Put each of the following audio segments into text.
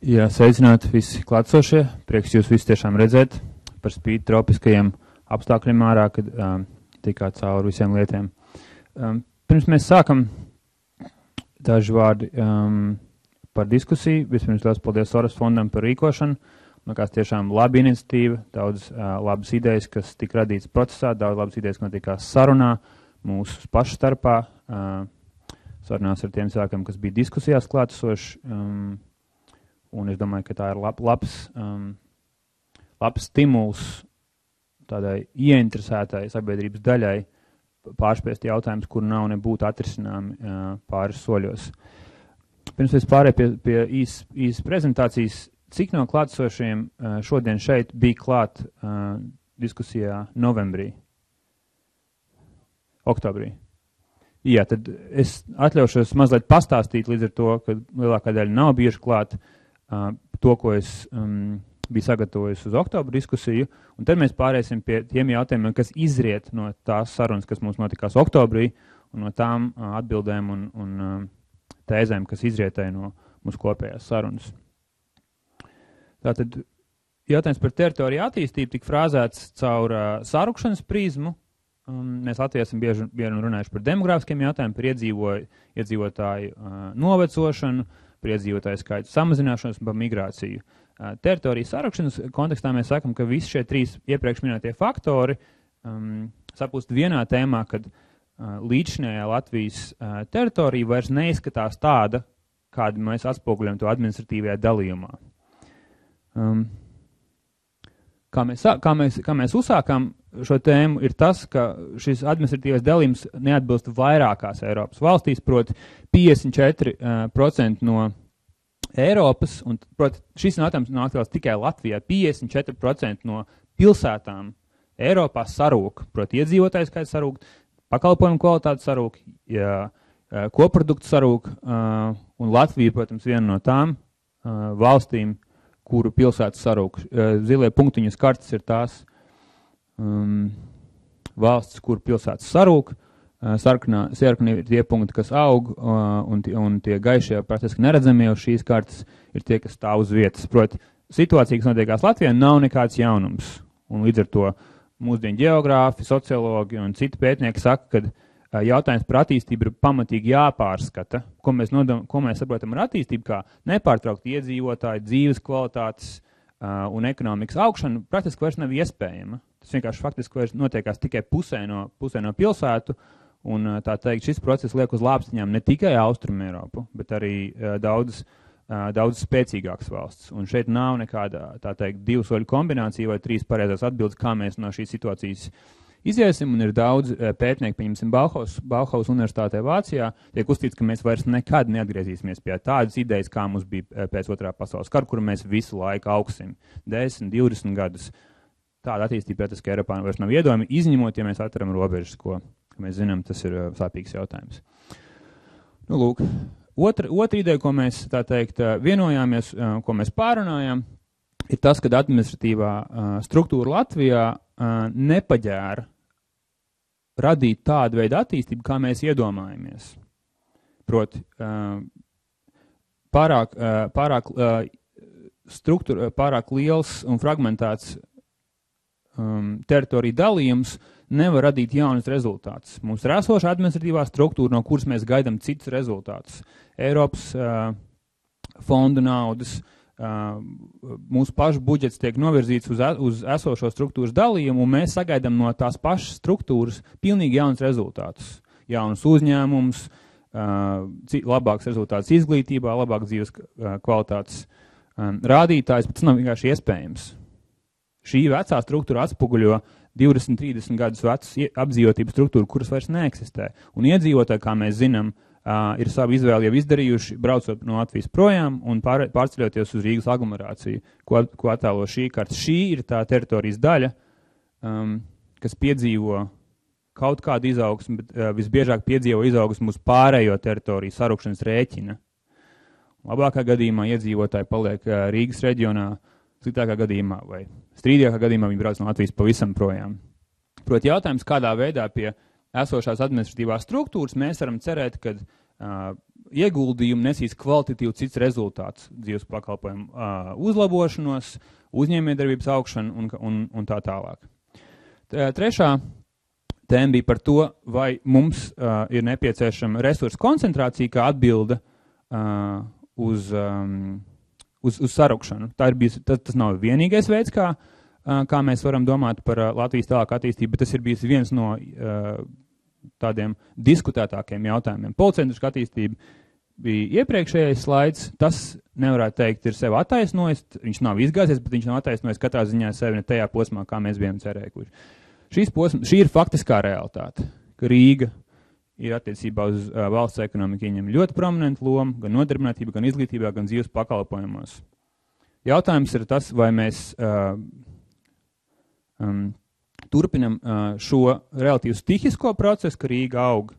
Jā, sveicināti visi klātsošie. Prieks jūs visus tiešām redzēt par spīti tropiskajiem apstākļiem ārā, kad tikāt cauri visiem lietiem. Pirms mēs sākam daži vārdi par diskusiju. Vispirms liels paldies Soros fondam par rīkošanu. Kās tiešām laba iniciatīva, daudz labas idejas, kas tika radītas procesā, daudz labas idejas, kas notikās sarunā mūsu pašu starpā. Sarunās ar tiem cilvēkiem, kas bija diskusijās klātesoši. Un es domāju, ka tā ir labs stimuls tādai ieinteresētai sabiedrības daļai pārspēst jautājumus, kur nav nebūtu atrisināmi pāris soļos. Pirms es pārēju pie īsas prezentācijas, cik no klātesošiem šodien šeit bija klāt diskusijā oktobrī? Jā, tad es atļaušos mazliet pastāstīt līdz ar to, ka lielākā daļa nav bijuši klāt to, ko es biju sagatavojis uz oktobra diskusiju, un tad mēs pārēsim pie tiem jautājumiem, kas izriet no tās sarunas, kas mums notikās oktobrī, un no tām atbildēm un tēzēm, kas izrietēja no mūsu kopējās sarunas. Tātad jautājums par teritoriju attīstību tika frāzēts caur sarukšanas prizmu. Mēs Latvijā esam bieži runājuši par demogrāfiskiem jautājumiem, par iedzīvotāju novecošanu, par iedzīvotāju skaitu samazināšanos un par migrāciju. Teritorijas sarukšanas kontekstā mēs sakam, ka visi šie trīs iepriekš minētie faktori sapūst vienā tēmā, kad līdzšinējā Latvijas teritorija vairs neizskatās tāda, kādu mēs atspoguļam to administratīvajā dalījumā. Kā mēs uzsākām šo tēmu, ir tas, ka šis administratīvais dalījums neatbilst vairākās Eiropas valstīs, proti 54% no Eiropas, un proti šis jautājums nāk tikai Latvijā, 54% no pilsētām Eiropā sarūk, proti iedzīvotāju skaits sarūk, pakalpojumu kvalitāte sarūk, koproduktu sarūk, un Latvija, protams, viena no tām valstīm, kuru pilsētas sarūk. Zilie punktiņas kartes ir tās valstis, kur pilsētas sarūk. Sarkani ir tie punkti, kas aug, un tie gaišie, praktiski neredzamie uz šīs kartes, ir tie, kas stāv uz vietas. Proti, situācija, kas notiekās Latvijā, nav nekāds jaunums. Un līdz ar to mūsdienu ģeogrāfi, sociologi un citi pētnieki saka, ka jautājums par attīstību ir pamatīgi jāpārskata. Ko mēs saprotam ar attīstību, kā nepārtraukt iedzīvotāju, dzīves kvalitātes un ekonomikas augšanu, praktiski vairs nav iespējama. Tas vienkārši faktiski vairs notiekās tikai pusē no pilsētu, un tā teikt, šis process liek uz lāpstiņām ne tikai Austrumu Eiropu, bet arī daudz spēcīgākas valsts. Un šeit nav nekāda, tā teikt, divu soļu kombinācija vai trīs pareizās atbildes, kā mēs no šīs situācijas iziesim, un ir daudz pētnieku, pieņemsim Bauhaus universitātē Vācijā, tiek uzstīts, ka mēs vairs nekad neatgriezīsimies pie tādas idejas, kā mums bija pēc otrā pasaules kara, kuru mēs visu laiku augsim 10, 20 gadus. Tāda attīstība praktiski Eiropā vairs nav iedomama, izņemot, ja mēs atveram robežas, ko mēs zinām, tas ir sāpīgs jautājums. Nu, lūk, otra ideja, ko mēs, tā teikt, vienojāmies, ko mēs pārunājām, ir tas, ka administratīvā struktūra Latvijā nepaģēra radīt tādu veidu attīstību, kā mēs iedomājamies. Proti, pārāk liels un fragmentēts teritoriju dalījums nevar radīt jaunus rezultātus. Mums ir esoša administratīvā struktūra, no kuras mēs gaidām citus rezultātus. Eiropas fondu naudas, mūsu pašu budžets tiek novirzīts uz esošo struktūras dalījumu, un mēs sagaidām no tās pašas struktūras pilnīgi jaunus rezultātus. Jaunus uzņēmumus, labāks rezultāts izglītībā, labāks dzīves kvalitātes rādītājs, bet tas nav vienkārši iespējams. Šī vecā struktūra atspoguļo 20-30 gadus vecu apdzīvotības struktūru, kuras vairs neeksistē. Un iedzīvotāji, kā mēs zinām, ir savu izvēli jau izdarījuši, braucot no Latvijas projām un pārceļoties uz Rīgas aglomerāciju, ko attēlo šī karta. Šī ir tā teritorijas daļa, kas piedzīvo kaut kādu izaugsmu, bet visbiežāk piedzīvo izaugsmu uz pārējo teritoriju sarukšanas rēķina. Labākā gadījumā iedzīvotāji paliek Rīgas reģionā, sliktākā gadījumā vai strīdīgākā gadījumā viņi brauc no Latvijas pavisam projām. Proti jautājums, kādā veidā pie esošās administratīvās struktūras mēs varam cerēt, ka ieguldījumu nesīs kvalitatīvu cits rezultāts, dzīves pakalpojumu uzlabošanos, uzņēmējdarbības augšanu un tā tālāk. Trešā tēma bija par to, vai mums ir nepieciešama resursu koncentrācija kā atbilde uz sarukšanu. Tas nav vienīgais veids, kā mēs varam domāt par Latvijas tālāku attīstību, bet tas ir bijis viens no tādiem diskutētākiem jautājumiem. Policentriska attīstība bija iepriekšējais slaids, tas nevarētu teikt, ir sev attaisnojis, viņš nav izgāzies, bet viņš nav attaisnojis katrā ziņā sevi ne tajā posmā, kā mēs bijām cerējuši. Šī ir faktiskā realitāte, ka Rīga ir attiecībā uz valsts ekonomiku ieņem ļoti prominentu lomu, gan nodarbinātībā, gan izglītībā, gan dzīves pakalpojumos. Jautājums ir tas, vai mēs turpinam šo relatīvi stihisko procesu, ka Rīga aug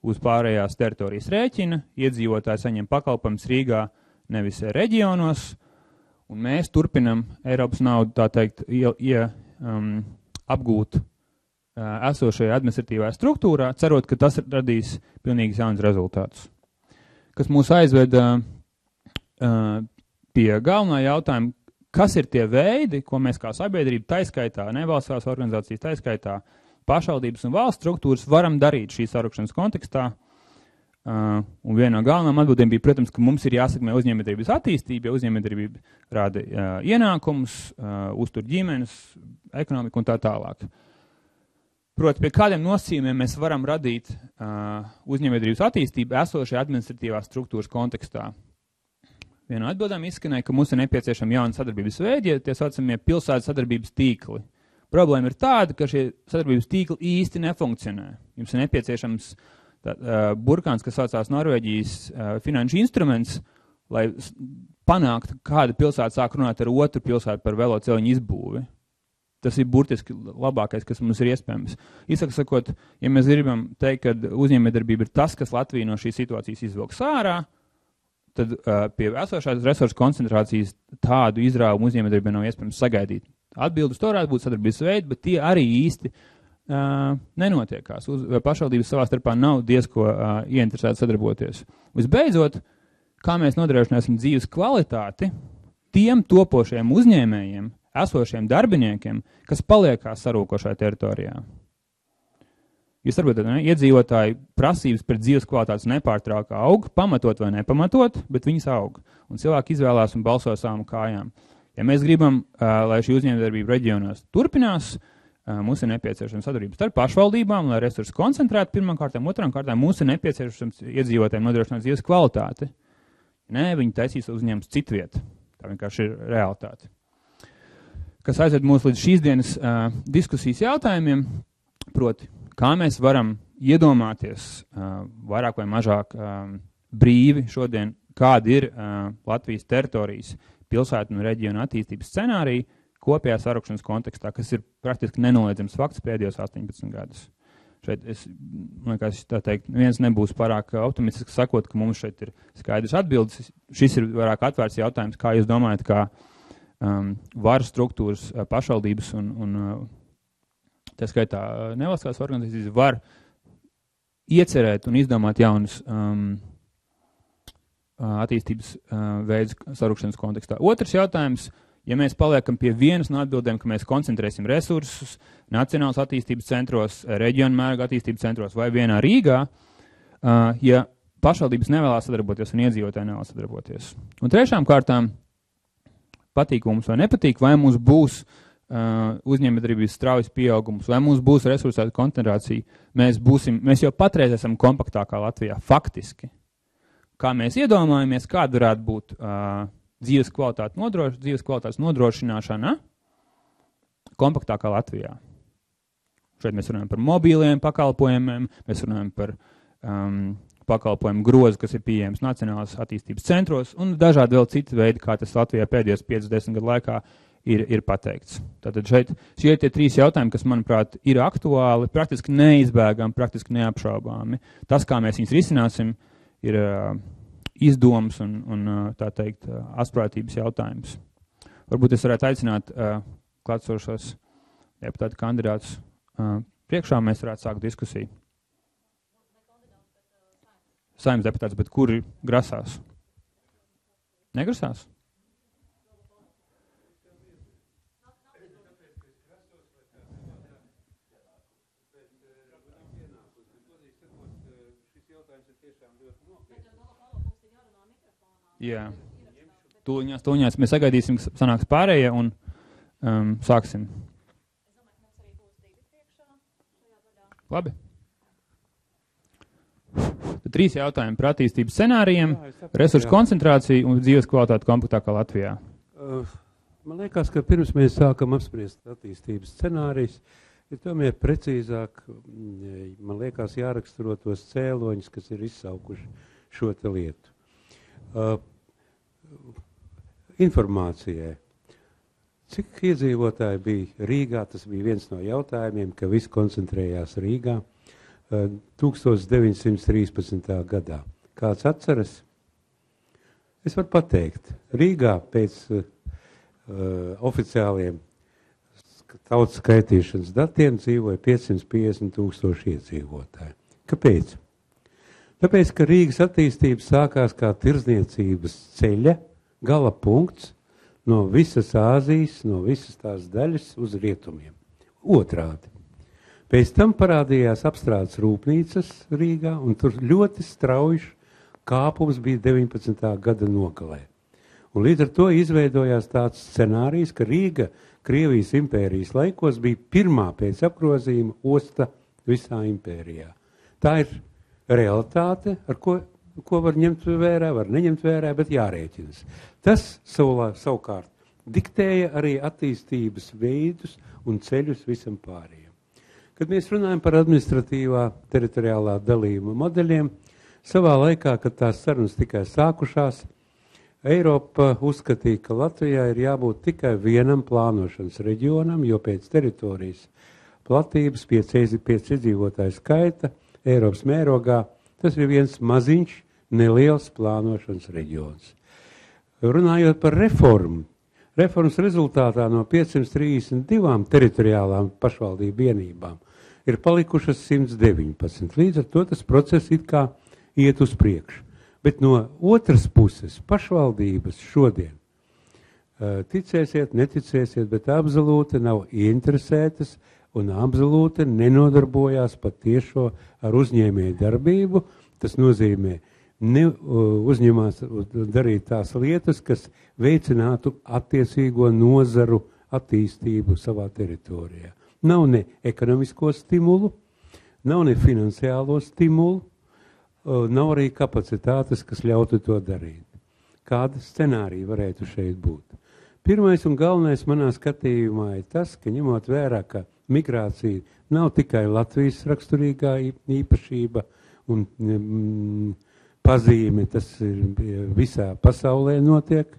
uz pārējās teritorijas rēķina, iedzīvotāji saņem pakalpojumus Rīgā, nevis reģionos, un mēs turpinam Eiropas naudu, tā teikt, apgūt esošajā administratīvajā struktūrā, cerot, ka tas radīs pilnīgi jauns rezultātus. Kas mūs aizveda pie galvenā jautājuma, kas ir tie veidi, ko mēs kā sabiedrība taiskaitā, nevalstiskās organizācijas taiskaitā, pašvaldības un valsts struktūras varam darīt šīs sarukšanas kontekstā. Un viena no galvenām atbildēm bija, protams, ka mums ir jāsekmē uzņēmējdarbības attīstība, ja uzņēmējdarbība rāda ienākumus, uztur ģimenes, ekonomiku un tā tālāk. Proti, pie kādiem nosacījumiem mēs varam radīt uzņēmējdarbības attīstību esošajā administratīvās struktūras kontekstā. Viena no atbildēm izskanēja, ka mums ir nepieciešama jauna sadarbības veidi, tie saucamie pilsētas sadarbības tīkli. Problēma ir tāda, ka šie sadarbības tīkli īsti nefunkcionē. Jums ir nepieciešams burkāns, kas saucās Norvēģijas finanšu instruments, lai panāktu, kāda pilsēta sāk runāt ar otru pilsētu par veloceliņu izbūvi. Tas ir burtiski labākais, kas mums ir iespējams. Īsāk sakot, ja mēs gribam teikt, ka uzņēmējdarbība ir tas, kas Latviju no šīs situācijas izvilks ārā, tad pie esošās resursu koncentrācijas tādu izrāvumu uzņēmējdarbībai nav iespējams sagaidīt. Atbildes to varētu būt sadarbības veidi, bet tie arī īsti nenotiekās. Pašvaldības savā starpā nav diezko ieinteresēti sadarboties. Visbeidzot, kā mēs nodrošināsim dzīves kvalitāti tiem topošiem uzņēmējiem, esošiem darbiniekiem, kas paliekās sarūkošajā teritorijā. Jūs saprotat, iedzīvotāji prasības pret dzīves kvalitātes nepārtraukā aug, pamatot vai nepamatot, bet viņas aug. Un cilvēki izvēlās un balso savām kājām. Ja mēs gribam, lai šī uzņēmējdarbība reģionos turpinās, mums ir nepieciešama sadarbība starp pašvaldībām, lai resursi koncentrētu pirmām kārtām, otrām kārtām mums ir nepieciešams iedzīvotājiem nodrošināt dzīves kvalitāti. Nē, viņi taisīs uzņēmums citviet. Tā vienkārši ir realitāte. Kas aizved mūs līdz šīs dienas diskusijas jautājumiem, proti, kā mēs varam iedomāties vairāk vai mazāk brīvi šodien, kāda ir Latvijas teritorijas pilsētu un reģionu attīstības scenārija kopējā sarukšanas kontekstā, kas ir praktiski nenoliedzams fakts pēdējos 18 gadus. Šeit man liekas, tā teikt, viens nebūs pārāk optimistisks sakot, ka mums šeit ir skaidrs atbildes. Šis ir vairāk atvērts jautājums, kā jūs domājat, kā varas struktūras, pašvaldības un tā skaitā nevalstiskās organizācijas var iecerēt un izdomāt jaunus attīstības veidus sarukšanas kontekstā. Otrs jautājums, ja mēs paliekam pie vienas no atbildēm, ka mēs koncentrēsim resursus nacionālas attīstības centros, reģionu mēroga attīstības centros vai vienā Rīgā, ja pašvaldības nevēlās sadarboties un iedzīvotāji nevēlas sadarboties. Un trešām kārtām, patīk mums vai nepatīk, vai mums būs uzņēmējdarbības straujas pieaugums, vai mums būs resursēta koncentrācija, mēs jau patreiz esam kompaktākā Latvijā, faktiski. Kā mēs iedomājamies, kāda varētu būt dzīves kvalitātes nodrošināšana kompaktākā Latvijā. Šeit mēs runājam par mobīliem pakalpojumiem, mēs runājam par pakalpojumu grozu, kas ir pieejams nacionālās attīstības centros, un dažādi vēl citi veidi, kā tas Latvijā pēdējos 5-10 gadu laikā ir pateikts. Tātad šeit šie ir tie trīs jautājumi, kas, manuprāt, ir aktuāli, praktiski neizbēgami, praktiski neapšaubāmi. Tas, kā mēs viņus risināsim, ir izdoms un tā teikt, asprātības jautājums. Varbūt es varētu aicināt klātsošos deputātu kandidātus priekšā, mēs varētu sākt diskusiju. saimnes deputāts, bet kuri grasās? Negrasās? Jā. Tūņās mēs sagaidīsim, ka sanāks pārējie un sāksim. Labi. Tad 3 jautājumi par attīstības scenārijiem, resursu koncentrāciju un dzīves kvalitāti kompaktākā Latvijā. Man liekas, ka pirms mēs sākam apspriest attīstības scenārijus, ir tomēr precīzāk, man liekas, jāraksturo tos cēloņus, kas ir izsaukuši šo te lietu. Informācijai. Cik iedzīvotāji bija Rīgā, tas bija viens no jautājumiem, ka viss koncentrējās Rīgā 1913. gadā. Kāds atceras? Es varu pateikt, Rīgā pēc oficiāliem tautas skaitīšanas datiem dzīvoja 550,000 iedzīvotāji. Kāpēc? Tāpēc, ka Rīgas attīstība sākās kā tirdzniecības ceļa gala punkts no visas Āzijas, no visas tās daļas uz rietumiem. Otrādi. Pēc tam parādījās apstrādes rūpnīcas Rīgā, un tur ļoti strauji kāpums bija 19. gada nogalē. Un līdz ar to izveidojās tāds scenārijs, ka Rīga Krievijas impērijas laikos bija pirmā pēc apgrozījuma osta visā impērijā. Tā ir realitāte, ar ko var ņemt vērā, var neņemt vērā, bet jārēķinas. Tas savukārt diktēja arī attīstības veidus un ceļus visam pārējiem. Kad mēs runājam par administratīvā teritoriālā dalījuma modeļiem, savā laikā, kad tās sarunas tikai sākušās, Eiropa uzskatīja, ka Latvijā ir jābūt tikai vienam plānošanas reģionam, jo pēc teritorijas platības, pēc iedzīvotāju skaita, Eiropas mērogā, tas ir viens maziņš, neliels plānošanas reģions. Runājot par reformu, reformas rezultātā no 532 teritoriālām pašvaldību vienībām ir palikušas 119. Līdz ar to tas process it kā iet uz priekšu. Bet no otras puses pašvaldības šodien, ticēsiet, neticēsiet, bet absolūti nav ieinteresētas un absolūti nenodarbojās patiešo ar uzņēmēju darbību. Tas nozīmē uzņemās darīt tās lietas, kas veicinātu attiecīgo nozaru attīstību savā teritorijā. Nav ne ekonomisko stimulu, nav ne finansiālo stimulu, nav arī kapacitātes, kas ļautu to darīt. Kāda scenārija varētu šeit būt? Pirmais un galvenais manā skatījumā ir tas, ka ņemot vērā, ka migrācija nav tikai Latvijas raksturīgā īpašība un pazīme, tas ir visā pasaulē notiek,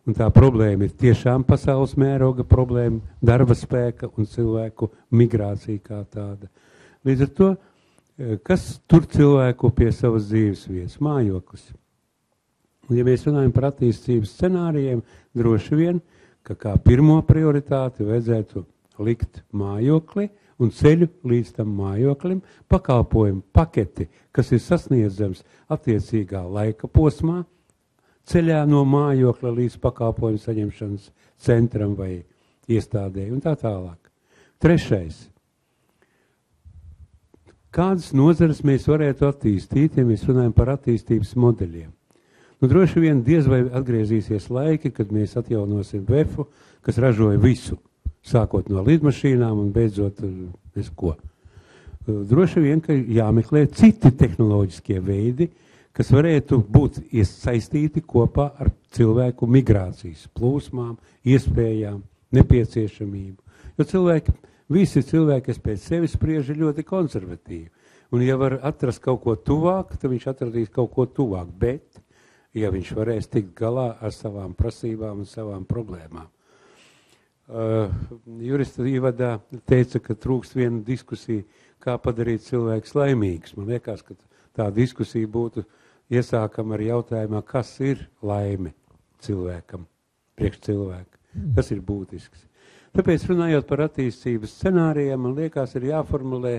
un tā problēma ir tiešām pasaules mēroga problēma, darba spēka un cilvēku migrācija kā tāda. Līdz ar to, kas tur cilvēku pie savas dzīves vietas? Mājoklis. Un ja mēs runājam par attīstības scenārijiem, droši vien, ka kā pirmo prioritāti vajadzētu likt mājokli un ceļu līdz tam mājoklim, pakalpojumu paketi, kas ir sasniedzams attiecīgā laika posmā, ceļā no mājokļa līdz pakalpojumu saņemšanas centram vai iestādē un tā tālāk. Trešais. Kādas nozares mēs varētu attīstīt, ja mēs runājam par attīstības modeļiem? Nu, droši vien diez vai atgriezīsies laiki, kad mēs atjaunosim VEFu, kas ražoja visu, sākot no lidmašīnām un beidzot ko. Droši vien, ka jāmeklē citi tehnoloģiskie veidi, kas varētu būt iesaistīti kopā ar cilvēku migrācijas plūsmām, iespējām, nepieciešamību. Jo visi cilvēki, kas pēc sevis spriež, ir ļoti konservatīvi. Un ja var atrast kaut ko tuvāk, tad viņš atradīs kaut ko tuvāk. Bet, ja viņš varēs tikt galā ar savām prasībām un savām problēmām. Jurista ievadā teica, ka trūkst viena diskusija, kā padarīt cilvēkus laimīgus. Man liekas, ka tā diskusija būtu iesākama ar jautājumā, kas ir laime cilvēkam, priekš cilvēka. Tas ir būtisks. Tāpēc runājot par attīstības scenārijiem, man liekas, ir jāformulē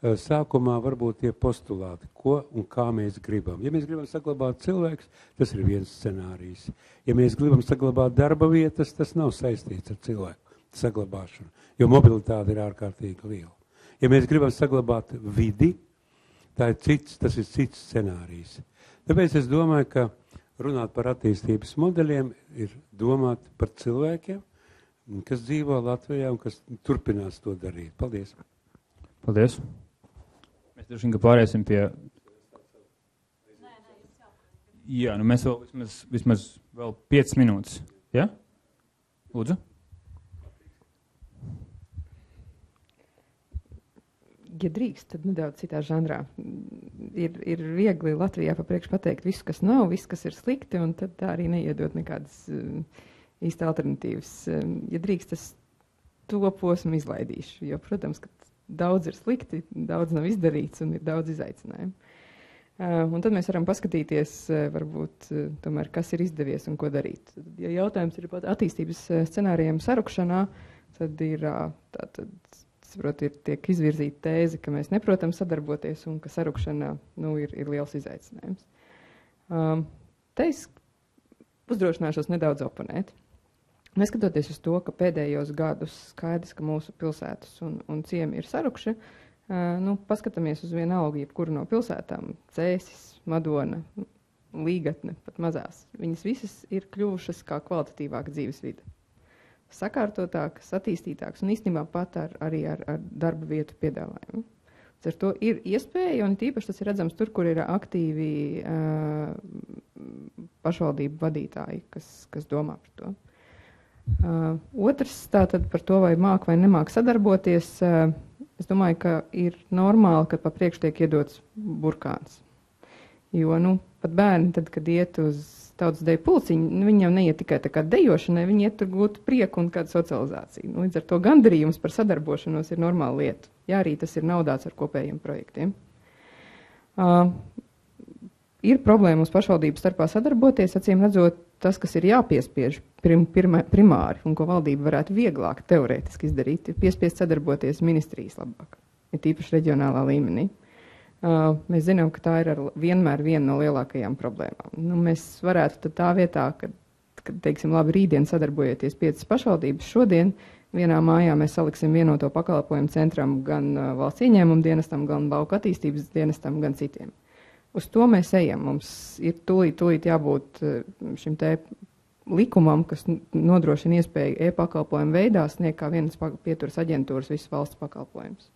sākumā varbūt tie postulāti, ko un kā mēs gribam. Ja mēs gribam saglabāt cilvēkus, tas ir viens scenārijs. Ja mēs gribam saglabāt darba vietas, tas nav saistīts ar cilvēku saglabāšanu, jo mobilitāte ir ārkārtīgi liela. Ja mēs gribam saglabāt vidi, tas ir cits scenārijs. Tāpēc es domāju, ka runāt par attīstības modeļiem ir domāt par cilvēkiem, kas dzīvo Latvijā un kas turpinās to darīt. Paldies! Paldies! Mēs droši vien, ka pārēsim pie... Jā, nu mēs vēl vismaz vēl 5 minūtes. Ja? Lūdzu? Ja drīkst, tad nedaudz citā žanrā. Ir viegli Latvijā pa priekš pateikt visu, kas nav, visu, kas ir slikti, un tad tā arī neiedot nekādas īsti alternatīvas. Ja drīkst, es to posmu izlaidīšu, jo, protams, ka daudz ir slikti, daudz nav izdarīts un ir daudz izaicinājumu. Un tad mēs varam paskatīties, varbūt, tomēr, kas ir izdevies un ko darīt. Ja jautājums ir par attīstības scenārijiem sarukšanā, tad ir tiek izvirzīta tēze, ka mēs neprotam sadarboties un ka sarukšana ir liels izaicinājums. Te es uzdrošināšos nedaudz oponēt. Neskatoties uz to, ka pēdējos gadus skaidrs, ka mūsu pilsētas un ciemi ir sarukši, paskatāmies uz vienalga, jebkuru no pilsētām, Cēsis, Madona, Līgatne, pat mazās. Viņas visas ir kļuvušas kā kvalitatīvāka dzīves vide. Sakārtotāks, attīstītāks un īstenībā pat arī ar darba vietu piedāvājumu. Ar to ir iespēja, un tīpaši tas ir redzams tur, kur ir aktīvi pašvaldību vadītāji, kas domā par to. Otrs tātad par to, vai māk vai nemāk sadarboties, es domāju, ka ir normāli, ka pa priekš tiek iedots burkāns. Jo, pat bērni, tad, kad iet uz tautas deju pulciņu, viņi jau neiet tikai tā kā dejošanai, viņi iet tur gūt prieku un kādu socializāciju. Līdz ar to gandarījums par sadarbošanos ir normāla lieta. Jā, arī tas ir naudāts ar kopējiem projektiem. Ir problēma uz pašvaldību starpā sadarboties, acīm redzot, tas, kas ir jāpiespiež primāri un ko valdība varētu vieglāk teorētiski izdarīt, ir piespiest sadarboties ministrijas labāk, ir tīpaši reģionālā līmenī. Mēs zinām, ka tā ir vienmēr viena no lielākajām problēmām. Mēs varētu tā vietā, kad teiksim, labi, rītdien sadarbojoties 5 pašvaldības, šodien vienā mājā mēs saliksim vienoto pakalpojumu centram gan valsts ieņēmumu dienestam, gan lauku attīstības dienestam, gan citiem. Uz to mēs ejam. Mums ir tūlīt jābūt šim te likumam, kas nodrošina iespēju e-pakalpojumu veidā sniegt kā vienas pieturas aģentūras visas valsts pakalpojumus.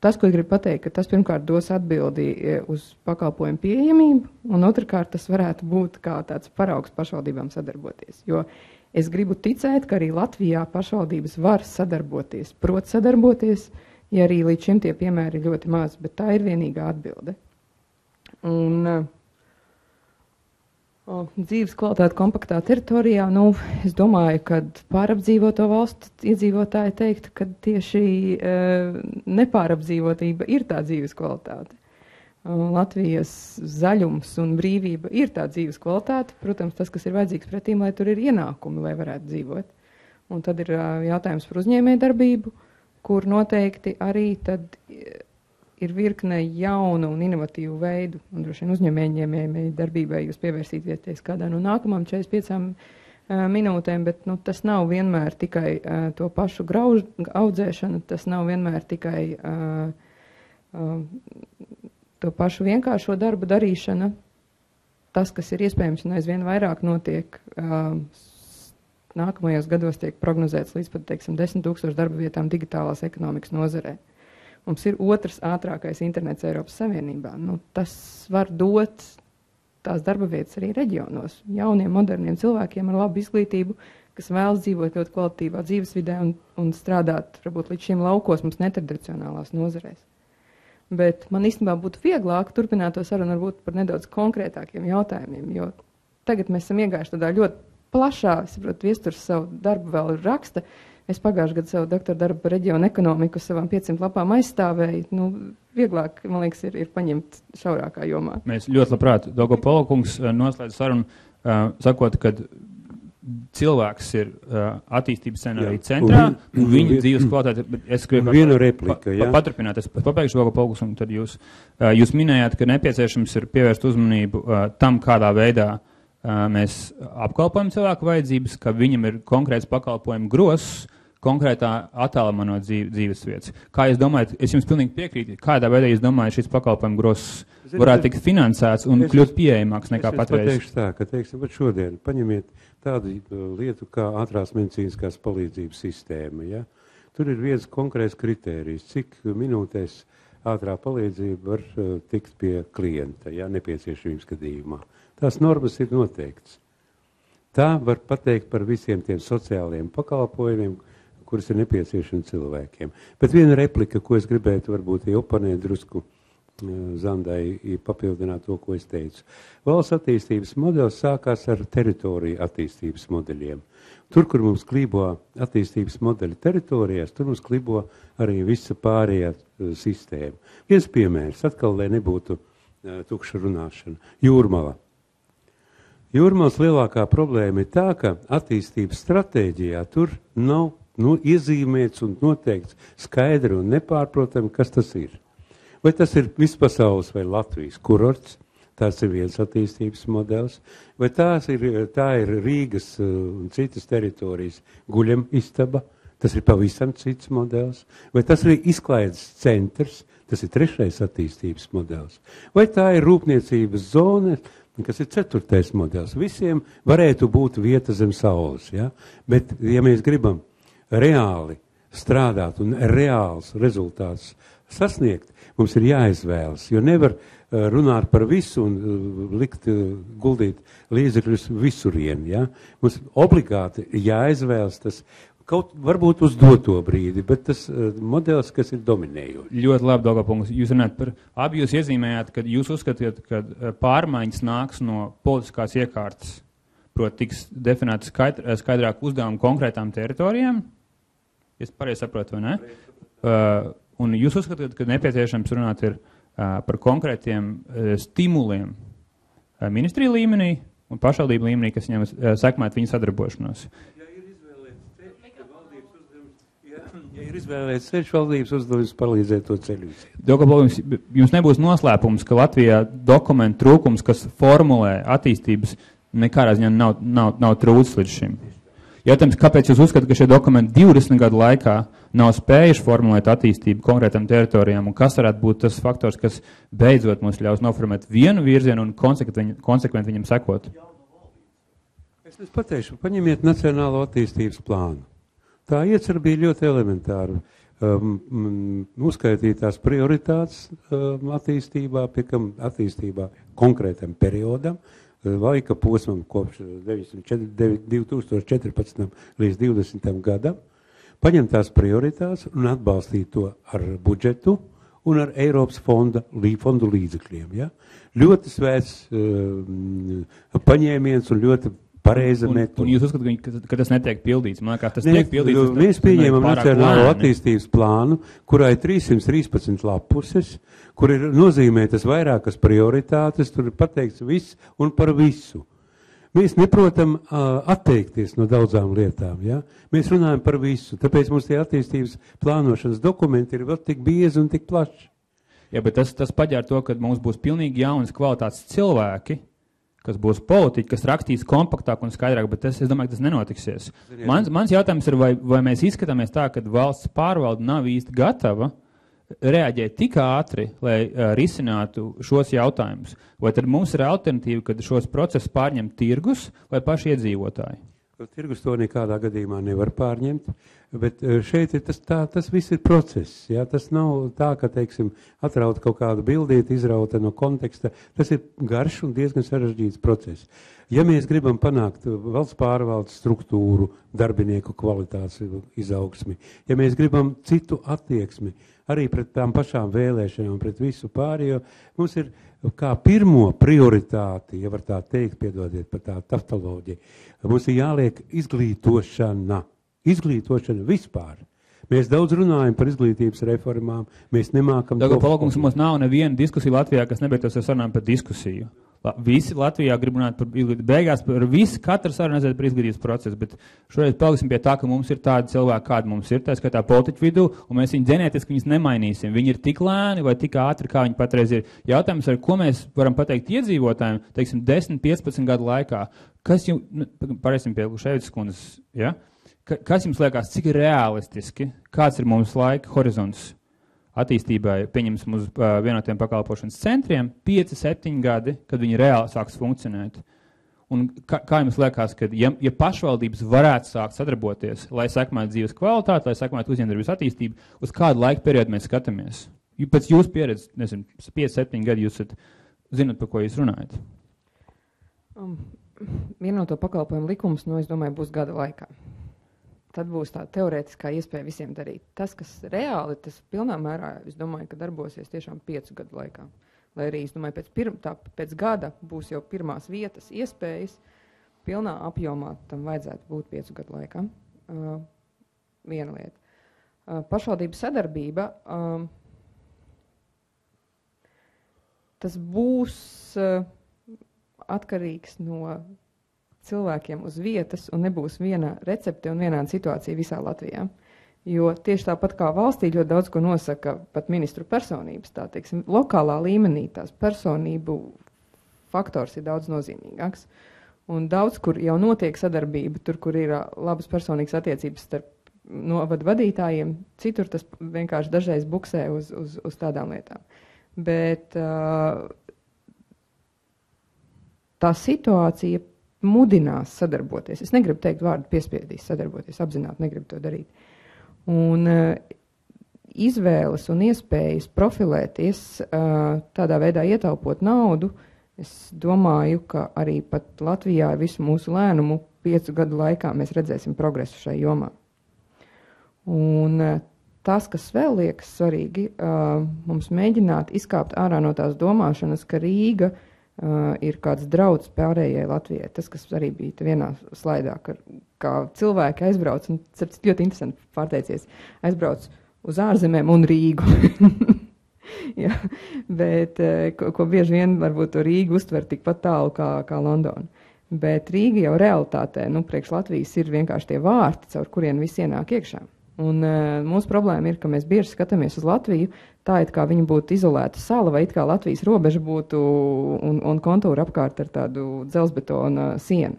Tas, ko es gribu pateikt, ka tas pirmkārt dos atbildi uz pakalpojumu pieejamību, un otrkārt tas varētu būt kā tāds paraugs pašvaldībām sadarboties. Jo es gribu ticēt, ka arī Latvijā pašvaldības var sadarboties, prot sadarboties, ja arī līdz šim tie piemēri ir ļoti maz, bet tā ir vienīgā atbilde. Un dzīves kvalitāte kompaktā teritorijā, es domāju, ka pārapdzīvoto valstu iedzīvotāji teiktu, ka tieši nepārapdzīvotība ir tā dzīves kvalitāte. Latvijas zaļums un brīvība ir tā dzīves kvalitāte. Protams, tas, kas ir vajadzīgs pretīm, lai tur ir ienākumi, lai varētu dzīvot. Un tad ir jautājums par uzņēmējdarbību, kur noteikti arī tad ir virkne jaunu un inovatīvu veidu, un droši vien uzņēmēju darbībai jūs pievērsīties kādā no nākamām 45 minūtēm, bet tas nav vienmēr tikai to pašu graužu audzēšana, tas nav vienmēr tikai to pašu vienkāršo darbu darīšana. Tas, kas ir iespējams un aizvien vairāk notiek, nākamajos gados tiek prognozēts līdz pat, 10 000 darba vietām digitālās ekonomikas nozarē. Mums ir otrs ātrākais internets Eiropas Savienībā. Tas var dot tās darba vietas arī reģionos. Jauniem, moderniem cilvēkiem ar labu izglītību, kas vēlas dzīvot ļoti kvalitīvā dzīvesvidē un strādāt, varbūt līdz šiem laukos mums netradicionālās nozarēs. Bet man īstenībā būtu vieglāk turpināt to sarunu varbūt par nedaudz konkrētākiem jautājumiem, jo tagad mēs esam iegājuši tādā ļoti plašā, saprotu, Viesturs savu darbu vēl raksta. Es pagājušajā gadā savu doktora darbu par reģionu ekonomiku savām 500 lapām aizstāvēju. Vieglāk, man liekas, ir paņemt šaurākā jomā. Mēs ļoti labprāt, Daugavpils kungs, noslēdz sarunu, sakot, ka cilvēks ir attīstības scenārija centrā, un viņa dzīves kvalitāte, es gribētu paturpināt, es pabeigšu vēl Polgus, un tad jūs minējāt, ka nepieciešams ir pievērst uzmanību tam, kādā veidā mēs apkalpojam cilvēku vajadzības, ka viņam ir konkrēts pakalpojumu gross, konkrētā attālumā no dzīves vietas. Kā jūs domājat, es jums pilnīgi piekrītu, kādā veidā jūs domājat, šis pakalpojumu gross varētu tikt finansēts un kļūt pieejamāks nekā patreiz? Es pateikšu tā, ka, teiksim, bet šodien paņemiet tādu lietu kā ātrās medicīniskās palīdzības sistēma, ja? Tur ir viens konkrēts kritērijs, cik minūtēs ātrā palīdzība var tikt pie klienta, ja, nepieciešamības gadījumā. Tās normas ir noteikts. Tā var pateikt par visiem tiem sociālajiem pakalpojumiem, kuras ir nepieciešami cilvēkiem. Bet viena replika, ko es gribētu varbūt oponēt drusku Zandai papildināt to, ko es teicu. Valsts attīstības modelis sākās ar teritoriju attīstības modeļiem. Tur, kur mums klibo attīstības modeļi teritorijās, tur mums klibo arī visa pārējā sistēma. Viens piemērs, atkal, lai nebūtu tukša runāšana. Jūrmala. Jūrmalas lielākā problēma ir tā, ka attīstības stratēģijā tur nav iezīmēts un noteikts skaidri un nepārprotami, kas tas ir. Vai tas ir vispasaules vai Latvijas kurorts, tas ir viens attīstības modelis, vai tā ir Rīgas un citas teritorijas guļam istaba, tas ir pavisam cits modelis, vai tas ir izklaides centrs, tas ir trešais attīstības modelis, vai tā ir rūpniecības zona, kas ir ceturtais modelis. Visiem varētu būt vieta zem saules, ja? Bet, ja mēs gribam reāli strādāt un reāls rezultāts sasniegt, mums ir jāizvēlas, jo nevar runāt par visu un guldīt līdzekļus visurien. Ja? Mums obligāti jāizvēlas tas kaut varbūt uz doto brīdi, bet tas modelis, kas ir dominējošs. Ļoti labi, Daugapungs. Jūs runājat par abi, jūs iezīmējāt, ka jūs uzskatiet, ka pārmaiņas nāks no politiskās iekārtas, proti tiks definēta skaidrāk uzdevumu konkrētām teritorijām. Es pareizi saprotu, vai ne? Un jūs uzskatāt, ka nepieciešams runāt ir par konkrētiem stimuliem ministriju līmenī un pašvaldību līmenī, kas viņam sekmēt viņu sadarbošanos. Ja ir izvēlēts ceļš, valdības uzdevums palīdzēt to ceļu. Jums nebūs noslēpums, ka Latvijā dokumentu trūkums, kas formulē attīstības, nekādā ziņā nav trūcis līdz šim. Jautājums, kāpēc jūs uzskatāt, ka šie dokumenti 20 gadu laikā nav spējuši formulēt attīstību konkrētam teritorijām, un kas varētu būt tas faktors, kas beidzot mums ļaus noformēt vienu virzienu un konsekventi viņam sekot? Es pateikšu, paņemiet nacionālo attīstības plānu. Tā iecer bija ļoti elementāra. Uzskaitītās prioritātes attīstībā, pie kam attīstībā konkrētam periodam, laika posmam kopš 2014. līdz 2020. gadam, paņemt tās prioritātes un atbalstīt to ar budžetu un ar Eiropas fondu līdzekļiem. Ja? Ļoti svēts paņēmiens un ļoti pareiza metode. Un jūs uzskatāt, ka tas netiek pildīts? Man liekas, tas tiek pildīts. Mēs pieņēmam nacionālo attīstības plānu, kurā ir 313 lapuses, kur ir nozīmētas vairākas prioritātes, tur ir pateikts viss un par visu. Mēs neprotam atteikties no daudzām lietām. Ja? Mēs runājam par visu, tāpēc mums tie attīstības plānošanas dokumenti ir vēl tik biezi un tik plaši. Jā, bet tas paģēr to, ka mums būs pilnīgi jaunas kvalitātes cilvēki, kas būs politiķi, kas rakstīs kompaktāk un skaidrāk, bet es domāju, ka tas nenotiksies. Mans jautājums ir, vai mēs izskatāmies tā, ka valsts pārvalde nav īsti gatava reaģēt tik ātri, lai risinātu šos jautājumus? Vai tad mums ir alternatīva, kad šos procesus pārņem tirgus vai paši iedzīvotāji? Tirgus to nekādā gadījumā nevar pārņemt, bet šeit ir tas viss ir process. Ja? Tas nav tā, ka, teiksim, atraut kaut kādu bildīti, izrauta no konteksta. Tas ir garš un diezgan sarežģīts process. Ja mēs gribam panākt valsts pārvaldes struktūru, darbinieku kvalitātes izaugsmi, ja mēs gribam citu attieksmi, arī pret tām pašām vēlēšanām, pret visu pārējo, mums ir kā pirmo prioritāti, ja var tā teikt, piedodiet par tā taftoloģiju, mums ir jāliek izglītošana. Izglītošana vispār. Mēs daudz runājam par izglītības reformām, mēs nemākam... Palkungs, mums nav neviena diskusija Latvijā, kas nebeigtos ar sarunām par diskusiju. Visi Latvijā grib runāt par izglītību. Beigās par visu, katrs var runāt par izglītības procesu, bet šoreiz paliksim pie tā, ka mums ir tādi cilvēki, kādi mums ir, tā skatā politiķu vidū, un mēs viņu ģenētiski viņus nemainīsim. Viņi ir tik lēni vai tik ātri, kā viņi patreiz ir. Jautājums, ar ko mēs varam pateikt iedzīvotājiem, teiksim, 10-15 gadu laikā, kas jums, pārēsim pie Luševičs kundzes, ja? Kas jums liekas, cik ir realistiski, kāds ir mums laika horizonts attīstībai, pieņemsim uz vienotiem pakalpošanas centriem, 5-7 gadi, kad viņi reāli sāks funkcionēt. Un kā jums liekas, ka ja pašvaldības varētu sākt sadarboties, lai sekmētu dzīves kvalitāti, lai sekmētu uzņēmējdarbības attīstību, uz kādu laika periodu mēs skatāmies? Pēc jūsu pieredzes, nezinu, 5-7 gadi jūs zinat, par ko jūs runājat? Vienoto pakalpojumu likums, es domāju, būs gada laikā. Tad būs tā teorētiskā iespēja visiem darīt. Tas, kas reāli, tas pilnā mērā, es domāju, ka darbosies tiešām 5 gadu laikā. Lai arī, es domāju, pēc gada būs jau pirmās vietas iespējas, pilnā apjomā tam vajadzētu būt 5 gadu laikā. Viena lieta. Pašvaldību sadarbība, tas būs atkarīgs no cilvēkiem uz vietas un nebūs viena recepte un vienāda situācija visā Latvijā. Jo tieši tāpat kā valstī ļoti daudz ko nosaka pat ministru personības, tā teiksim, lokālā līmenī tās personību faktors ir daudz nozīmīgāks. Un daudz, kur jau notiek sadarbība, tur, kur ir labas personīgas attiecības starp novadu vadītājiem, citur tas vienkārši dažreiz buksē uz tādām lietām. Bet tā situācija mudinās sadarboties. Es negribu teikt vārdu piespiedīs sadarboties, apzināti negribu to darīt. Un izvēles un iespējas profilēties, tādā veidā ietaupot naudu, es domāju, ka arī pat Latvijā ar visu mūsu lēnumu 5 gadu laikā mēs redzēsim progresu šai jomā. Un tas, kas vēl liekas svarīgi, mums mēģināt izkāpt ārā no tās domāšanas, ka Rīga ir kāds drauds pārējai Latvijai. Tas, kas arī bija vienā slaidā, kā cilvēki aizbrauc, un ļoti interesanti pārteicies, aizbrauc uz ārzemēm un Rīgu. Ja, bet ko bieži vien varbūt to Rīgu uztver tikpat tālu kā Londona. Bet Rīga jau realitātē, priekš Latvijas ir vienkārši tie vārti, caur kuriem visi ienāk iekšā. Un mūsu problēma ir, ka mēs bieži skatāmies uz Latviju, tā it kā viņa būtu izolēta sala, vai it kā Latvijas robeža būtu un kontūra apkārt ar tādu dzelzbetona sienu.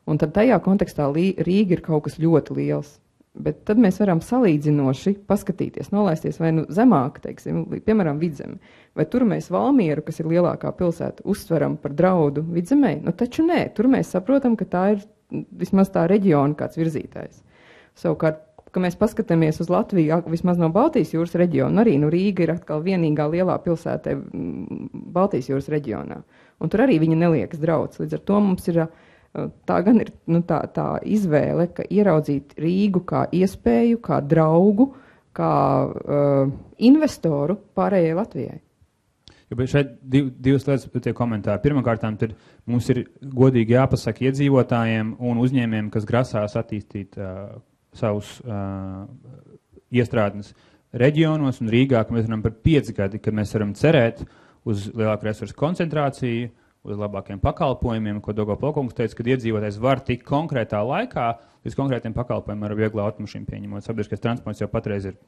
Un tad tajā kontekstā Rīga ir kaut kas ļoti liels. Bet tad mēs varam salīdzinoši paskatīties, nolaisties vai zemāk, teiksim, piemēram, Vidzeme. Vai tur mēs Valmieru, kas ir lielākā pilsēta, uztveram par draudu Vidzemei? Taču nē, tur mēs saprotam, ka tā ir vismaz tā reģiona kāds virzītājs. Savukārt, ka mēs paskatāmies uz Latviju, vismaz no Baltijas jūras reģiona, arī Rīga ir atkal vienīgā lielā pilsēta Baltijas jūras reģionā. Un tur arī viņa neliekas drauds. Līdz ar to mums ir tā gan ir tā izvēle, ka ieraudzīt Rīgu kā iespēju, kā draugu, kā investoru pārējai Latvijai. Jo, bet šeit divas lietas tie komentāri. Pirmkārtām, tad mums ir godīgi jāpasaka iedzīvotājiem un uzņēmējiem, kas grasās attīstīt savus iestrādnes reģionos un Rīgā, ka mēs runājam par 5 gadi, kad mēs varam cerēt uz lielāku resursu koncentrāciju, uz labākiem pakalpojumiem, ko Dogo Polkungs teica, kad iedzīvotājs var tik konkrētā laikā līdz konkrētiem pakalpojumiem ar vieglu automašīnu pieņemot. Sabiedriskais transports jau patreiz ir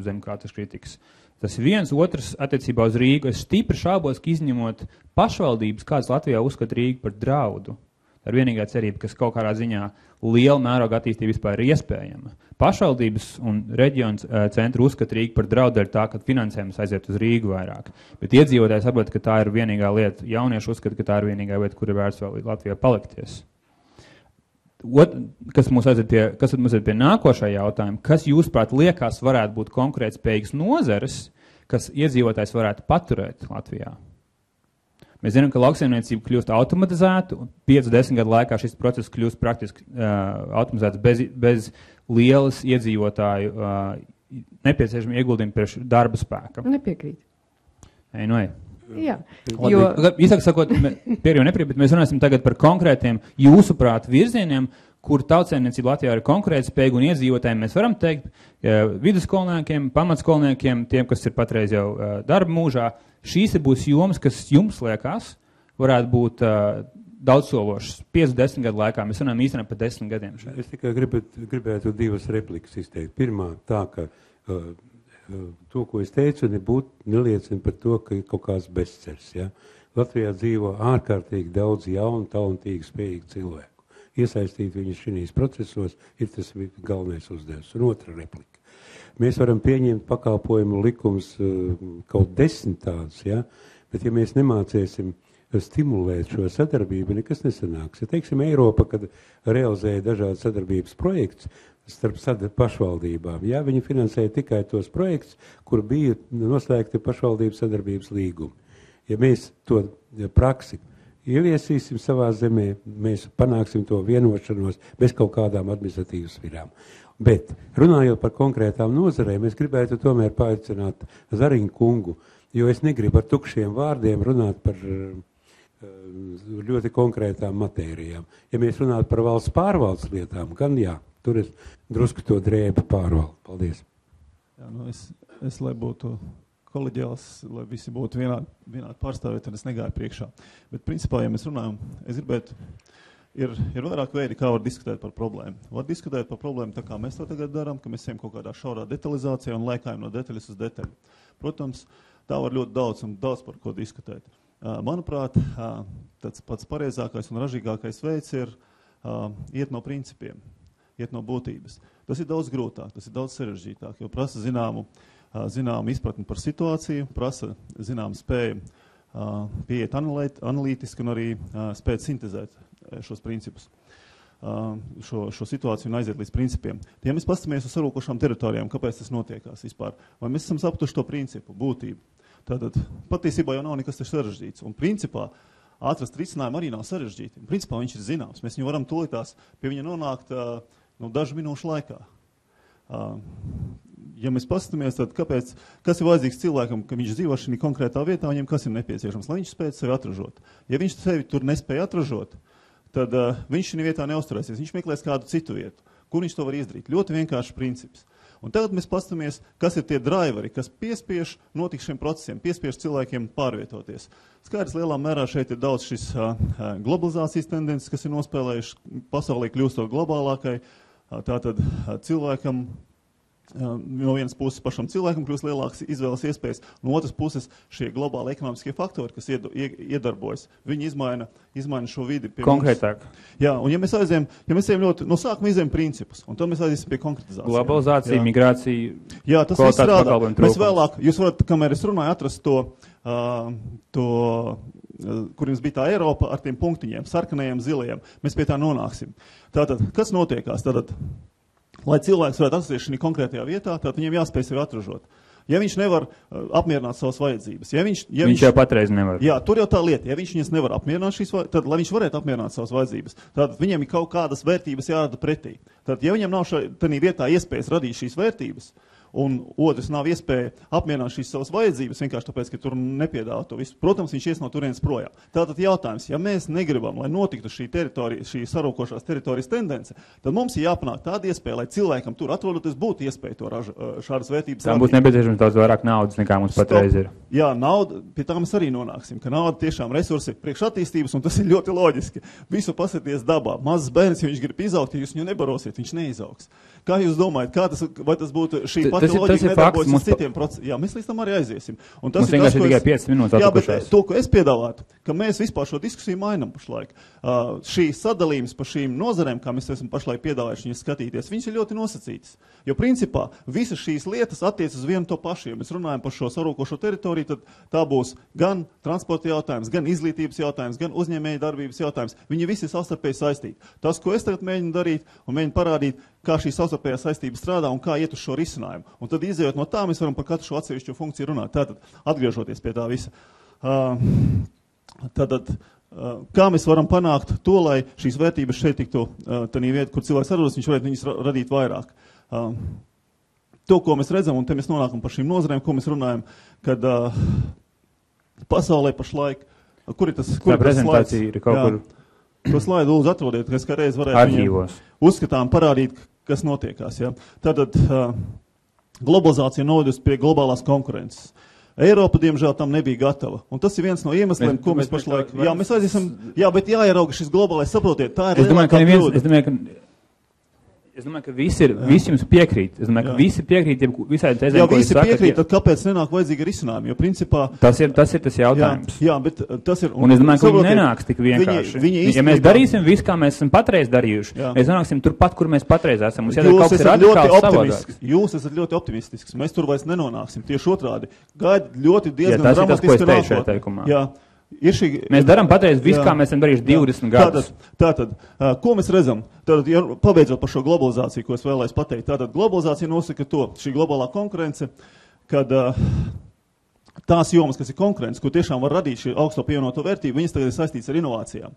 zem kādas kritikas. Tas ir viens, otrs attiecībā uz Rīgu. Es stipri šaubos, ka izņemot pašvaldības, kādas Latvijā uzskata Rīgu par draudu. Tā ir vienīgā cerība, kas kaut kādā ziņā liela mēroga attīstība vispār ir iespējama. Pašvaldības un reģions centri uzskata Rīgu par draudu ar tā, ka finansējums aiziet uz Rīgu vairāk. Bet iedzīvotājs saprot, ka tā ir vienīgā lieta. Jaunieši uzskata, ka tā ir vienīgā lieta, kur ir vērts vēl Latvijā palikties. Kas mums ir pie nākošā jautājuma? Kas jūsuprāt liekas varētu būt konkurētspējīgas nozares, kas iedzīvotājs varētu paturēt Latvijā? Mēs zinām, ka lauksaimniecība kļūst automatizēta, un 5-10 gadu laikā šis process kļūst praktiski automatizēts bez lielas iedzīvotāju nepieciešama ieguldījuma priekš darba spēka. Nepiekrīt. Jā. Īsāk sakot, nepriekrīt, bet mēs runāsim tagad par konkrētiem jūsuprāt virzieniem, kur tautsēmniecība Latvijā ir konkurētspējīga un iedzīvotājiem mēs varam teikt vidusskolniekiem, pamatskolniekiem, tiem, kas ir patreiz jau darba mūžā. Šīs būs jomas, kas jums liekas varētu būt daudzsološs 5-10 gadu laikā. Mēs runājam īstenībā par 10 gadiem. Es tikai gribētu divas replikas izteikt. Pirmā, tā, ka to, ko es teicu, neliecina par to, ka ir kaut kāds bezceļš. Ja? Latvijā dzīvo ārkārtīgi daudz jaunu, talantīgu, spējīgu cilvēku. Iesaistīt viņus šīs procesos ir tas galvenais uzdevums. Un otra replika. Mēs varam pieņemt pakalpojumu likums kaut 10 tādus, ja? Bet ja mēs nemācēsim stimulēt šo sadarbību, nekas nesanāks. Ja teiksim, Eiropa, kad realizēja dažādas sadarbības projekts starp pašvaldībām, ja, viņi finansēja tikai tos projekts, kur bija noslēgti pašvaldības sadarbības līgumi. Ja mēs to praksi ieviesīsim savā zemē, mēs panāksim to vienošanos bez kaut kādām administratīvas virām. Bet, runājot par konkrētām nozarēm, es gribētu tomēr paaicināt Zariņu kungu, jo es negribu ar tukšiem vārdiem runāt par ļoti konkrētām matērijām. Ja mēs runātu par valsts pārvaldes lietām, gan jā, tur es drusku to drēbu pārvaldu. Paldies. Jā, nu es lai būtu koleģiāls, lai visi būtu vienādi pārstāvēt, tad es negāju priekšā. Bet principā, ja mēs runājam, es gribētu, ir vairāk veidi, kā var diskutēt par problēmu. Var diskutēt par problēmu tā, kā mēs to tagad darām, ka mēs ejam kaut kādā šaurā detalizācijā un lēkājam no detaļas uz detaļu. Protams, tā var ļoti daudz par ko diskutēt. Manuprāt, tāds pats pareizākais un ražīgākais veids ir iet no principiem, iet no būtības. Tas ir daudz grūtāk, tas ir daudz sarežģītāk, jo prasa zināmu izpratni par situāciju, prasa zināmu spēju pieiet analītiski un arī spēt sintezēt šos principus, šo situāciju un aiziet līdz principiem. Ja mēs pastamies uz sarūkošām teritorijām, kāpēc tas notiekās vispār? Vai mēs esam sapratuši to principu, būtību? Tātad patiesībā jau nav nekas taču sarežģīts. Un principā atrast risinājumu arī nav sarežģīti. Principā viņš ir zināms. Mēs viņu varam tūlītās pie viņa nonākt dažu minūšu laikā. Ja mēs pastamies, tad kas ir vajadzīgs cilvēkam, ka viņš dzīvo šī konkrētā vietā, viņam kas ir nepieciešams, lai viņš spētu sevi atražot. Ja viņš sevi tur nespēja atražot, tad viņš šī vietā neuzturēsies. Viņš meklēs kādu citu vietu, kur viņš to var izdarīt. Ļoti vienkāršs princips. Un tagad mēs pastamies, kas ir tie driveri, kas piespiež notikt šiem procesiem, piespiež cilvēkiem pārvietoties. Skaidrs, lielā mērā šeit ir daudz šis globalizācijas tendences, kas ir nospēlējuši pasaulē kļūstot globālākai. Tātad cilvēkam, no vienas puses pašam cilvēkam kļūst lielākas izvēles iespējas, no otras puses šie globāli ekonomiskie faktori, kas iedarbojas, viņi izmaina šo vidi. Konkrētāk. Jā, un ja mēs ejam ļoti, no sākuma izējam principus, un tad mēs aiziesim pie konkretizācijas. Globalizācija, migrācija, jā, tas viss strādā. Mēs vēlāk, jūs varat, kamēr es runāju, atrast to kur jums bija tā Eiropa ar tiem punktiņiem, sarkanajiem, zilajiem. Mēs pie tā nonāksim. Tātad, kas notiekās? Tātad, lai cilvēks varētu atrasties šī konkrētajā vietā, tad viņam jāspēj sevi atražot. Ja viņš nevar apmierināt savas vajadzības, viņš jau patreiz nevar. Jā, tur jau tā lieta. Ja viņš viņas nevar apmierināt tad, lai viņš varētu apmierināt savas vajadzības, tad viņam ir kaut kādas vērtības jārada pretī. Tad, ja viņam nav tādā vietā iespējas radīt šīs vērtības, un otrs nav iespēja apmierināt šīs savas vajadzības, vienkārši tāpēc, ka tur nepiedāvā to visu. Protams, viņš ies no turienes projām. Tātad jautājums, ja mēs negribam, lai notiktu šī sarūkošās teritorijas tendence, tad mums ir jāpanāk tāda iespēja, lai cilvēkam tur atrodoties būtu iespēja to šādas vērtības radīt. Tā būtu nepieciešams daudz vairāk naudas, nekā mums patreiz ir. Jā, nauda, pie tā mēs arī nonāksim, ka nauda tiešām resursi priekš attīstības, un tas ir ļoti loģiski. Visu pasieties dabā. Mazs bērns, ja viņš grib izaugt, ja jūs viņu nebarosiet, viņš neizaugs. Kā jūs domājat, vai tas būtu šī pati loģika nedarbojas uz citiem procesiem? Jā, mēs līdz tam arī aiziesim. Un tas mums vienkārši tikai 5 minūtes jā, bet to, ko es piedāvātu, ka mēs vispār šo diskusiju mainam pašlaik. Šī sadalījums pa šīm nozarēm, kā mēs esam pašlaik piedāvājuši viņas skatīties, viņas ir ļoti nosacītas. Jo principā visas šīs lietas attiec uz vienu to pašu. Ja mēs runājam par šo sarūkošo teritoriju, tad tā būs gan transporta jautājums, gan izglītības jautājums, gan uzņēmēja darbības jautājums. Viņi visi ir savstarpēji saistīti. Tas, ko es tagad mēģinu darīt un mēģinu parādīt, kā šī savstarpējā saistība strādā un kā iet uz šo risinājumu. Un tad izējot no tā, mēs varam par katru šo atsevišķo funkciju runāt. Tātad, atgriežoties pie tā visa. Kā mēs varam panākt to, lai šīs vērtības šeit tiktu tādā vietā, kur cilvēks atrodas, viņš varētu viņas radīt vairāk. To, ko mēs redzam, un te mēs nonākam par šīm nozarēm, ko mēs runājam, kad pasaulē pašlaik, kur ir tas prezentācija ir kaut kur. To slaidu lūdzu atrodiet, kas kādreiz varētu viņiem uzskatām parādīt, kas notiekās. Ja? Tātad globalizācija novedus pie globālās konkurences. Eiropa, diemžēl, tam nebija gatava. Un tas ir viens no iemesliem, ko mēs pašlaik... Jā, mēs aiziesim... Jā, bet jāierauga šis globālais, saprotiet, tā ir lielākā kļūda. Es domāju, ka visi jums piekrīt. Es domāju, ka visi piekrīt visai tezēm, ko jūs sakat. Ja visi piekrīt, tad kāpēc nenāk vajadzīgi risinājumi? Jo principā... Tas ir tas jautājums. Jā, bet tas ir... Un es domāju, ka viņi nenāks tik vienkārši. Ja mēs darīsim visu, kā mēs esam patreiz darījuši, mēs nonāksim turpat, kur mēs patreiz esam. Mums jādara kaut kas radikāls savādāks. Jūs esat ļoti optimistisks. Mēs tur vairs nenonāksim. Tieši otrādi. Gaida ļoti diezgan dramatiska nākotne. Mēs darām patreiz visu, kā mēs esam darījuši 20 gadus. Tātad, ko mēs redzam? Tātad, ja pabeidzot par šo globalizāciju, ko es vēlēs pateikt, tātad globalizācija nosaka to, šī globālā konkurence, kad tās jomas, kas ir konkurence, ko tiešām var radīt šī augsto pievienoto vērtību, viņas tagad ir saistīts ar inovācijām.